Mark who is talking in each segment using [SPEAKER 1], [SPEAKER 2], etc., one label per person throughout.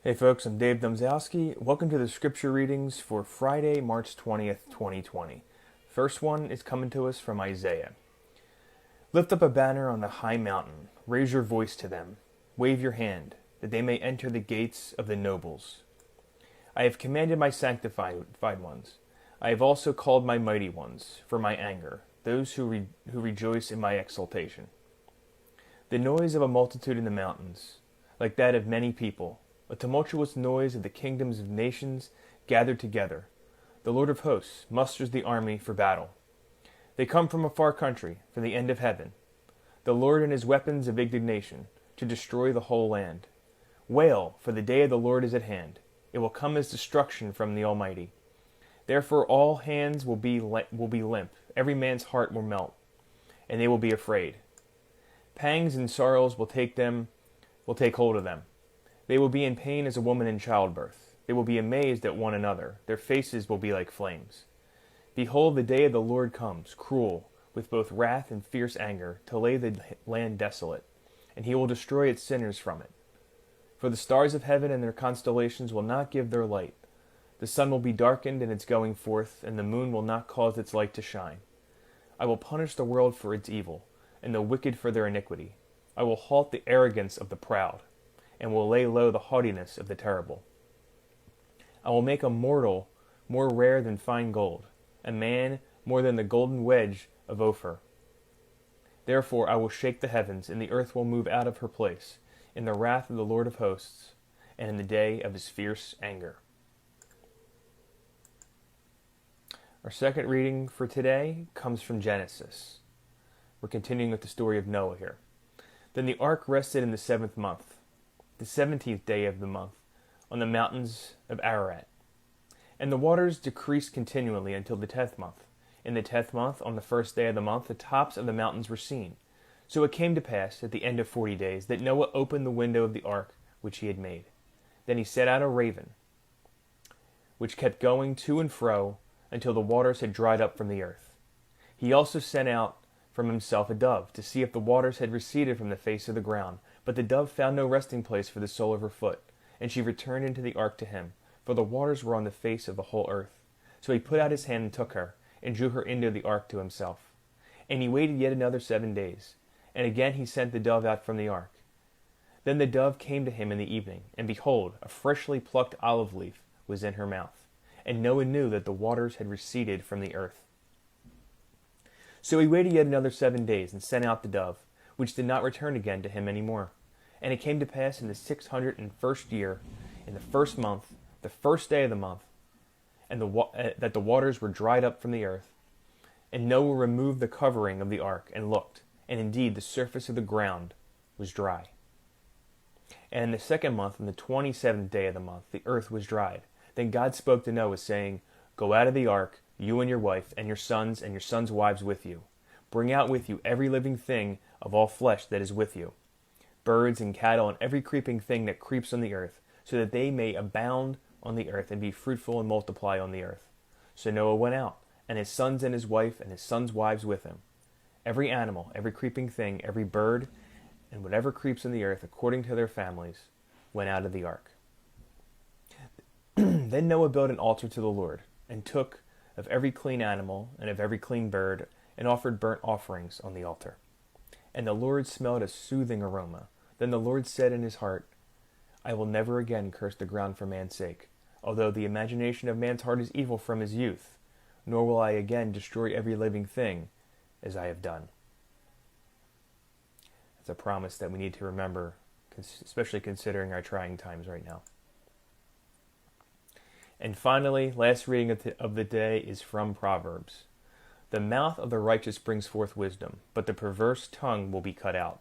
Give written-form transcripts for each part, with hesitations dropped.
[SPEAKER 1] Hey folks, I'm Dave Domzowski. Welcome to the scripture readings for Friday, March 20th, 2020. First one is coming to us from Isaiah. Lift up a banner on the high mountain. Raise your voice to them. Wave your hand, that they may enter the gates of the nobles. I have commanded my sanctified ones. I have also called my mighty ones, for my anger, those who rejoice in my exaltation. The noise of a multitude in the mountains, like that of many people, a tumultuous noise of the kingdoms of nations gathered together. The Lord of hosts musters the army for battle. They come from a far country, from the end of heaven. The Lord and his weapons of indignation, to destroy the whole land. Wail, for the day of the Lord is at hand. It will come as destruction from the Almighty. Therefore all hands will be limp, every man's heart will melt, and they will be afraid. Pangs and sorrows will take hold of them. They will be in pain as a woman in childbirth. They will be amazed at one another. Their faces will be like flames. Behold, the day of the Lord comes, cruel, with both wrath and fierce anger, to lay the land desolate, and he will destroy its sinners from it. For the stars of heaven and their constellations will not give their light. The sun will be darkened in its going forth, and the moon will not cause its light to shine. I will punish the world for its evil, and the wicked for their iniquity. I will halt the arrogance of the proud, and will lay low the haughtiness of the terrible. I will make a mortal more rare than fine gold, a man more than the golden wedge of Ophir. Therefore I will shake the heavens, and the earth will move out of her place, in the wrath of the Lord of hosts, and in the day of his fierce anger. Our second reading for today comes from Genesis. We're continuing with the story of Noah here. Then the ark rested in the 7th month, the 17th day of the month, on the mountains of Ararat. And the waters decreased continually until the 10th month. In the 10th month, on the 1st day of the month, the tops of the mountains were seen. So it came to pass, at the end of 40 days, that Noah opened the window of the ark which he had made. Then he set out a raven, which kept going to and fro until the waters had dried up from the earth. He also sent out from himself a dove, to see if the waters had receded from the face of the ground. But the dove found no resting place for the sole of her foot, and she returned into the ark to him, for the waters were on the face of the whole earth. So he put out his hand and took her, and drew her into the ark to himself. And he waited yet another 7 days, and again he sent the dove out from the ark. Then the dove came to him in the evening, and behold, a freshly plucked olive leaf was in her mouth. And Noah knew that the waters had receded from the earth. So he waited yet another 7 days, and sent out the dove, which did not return again to him any more. And it came to pass in the 601st year, in the 1st month, the 1st day of the month, and that the waters were dried up from the earth. And Noah removed the covering of the ark, and looked, and indeed the surface of the ground was dry. And in the 2nd month, on the 27th day of the month, the earth was dried. Then God spoke to Noah, saying, Go out of the ark, you and your sons wives with you. Bring out with you every living thing of all flesh that is with you, birds and cattle and every creeping thing that creeps on the earth, so that they may abound on the earth and be fruitful and multiply on the earth. So Noah went out, and his sons and his wife and his sons' wives with him. Every animal, every creeping thing, every bird, and whatever creeps on the earth according to their families, went out of the ark. Then Noah built an altar to the Lord, and took of every clean animal and of every clean bird, and offered burnt offerings on the altar. And the Lord smelled a soothing aroma. Then the Lord said in his heart, I will never again curse the ground for man's sake, although the imagination of man's heart is evil from his youth, nor will I again destroy every living thing as I have done. It's a promise that we need to remember, especially considering our trying times right now. And finally, last reading of the day is from Proverbs. The mouth of the righteous brings forth wisdom, but the perverse tongue will be cut out.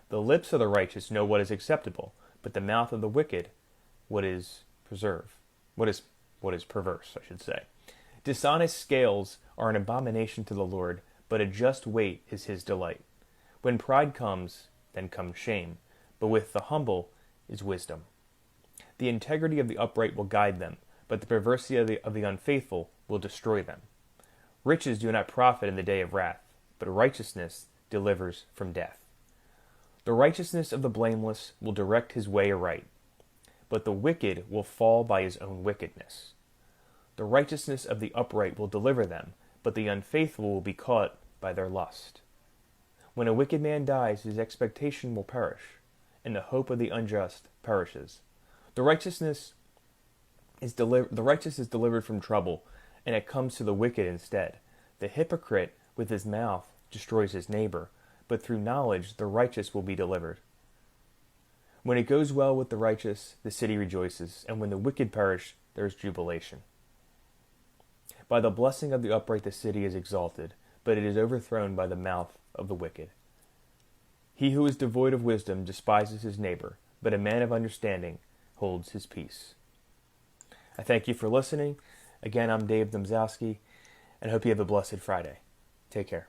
[SPEAKER 1] The lips of the righteous know what is acceptable, but the mouth of the wicked what is perverse, I should say. Dishonest scales are an abomination to the Lord, but a just weight is his delight. When pride comes, then comes shame, but with the humble is wisdom. The integrity of the upright will guide them, but the perversity of the unfaithful will destroy them. Riches do not profit in the day of wrath, but righteousness delivers from death. The righteousness of the blameless will direct his way aright, but the wicked will fall by his own wickedness. The righteousness of the upright will deliver them, but the unfaithful will be caught by their lust. When a wicked man dies, his expectation will perish, and the hope of the unjust perishes. The righteous is delivered from trouble, and it comes to the wicked instead. The hypocrite with his mouth destroys his neighbor, but through knowledge the righteous will be delivered. When it goes well with the righteous, the city rejoices, and when the wicked perish, there is jubilation. By the blessing of the upright the city is exalted, but it is overthrown by the mouth of the wicked. He who is devoid of wisdom despises his neighbor, but a man of understanding holds his peace. I thank you for listening. Again, I'm Dave Domzowski, and hope you have a blessed Friday. Take care.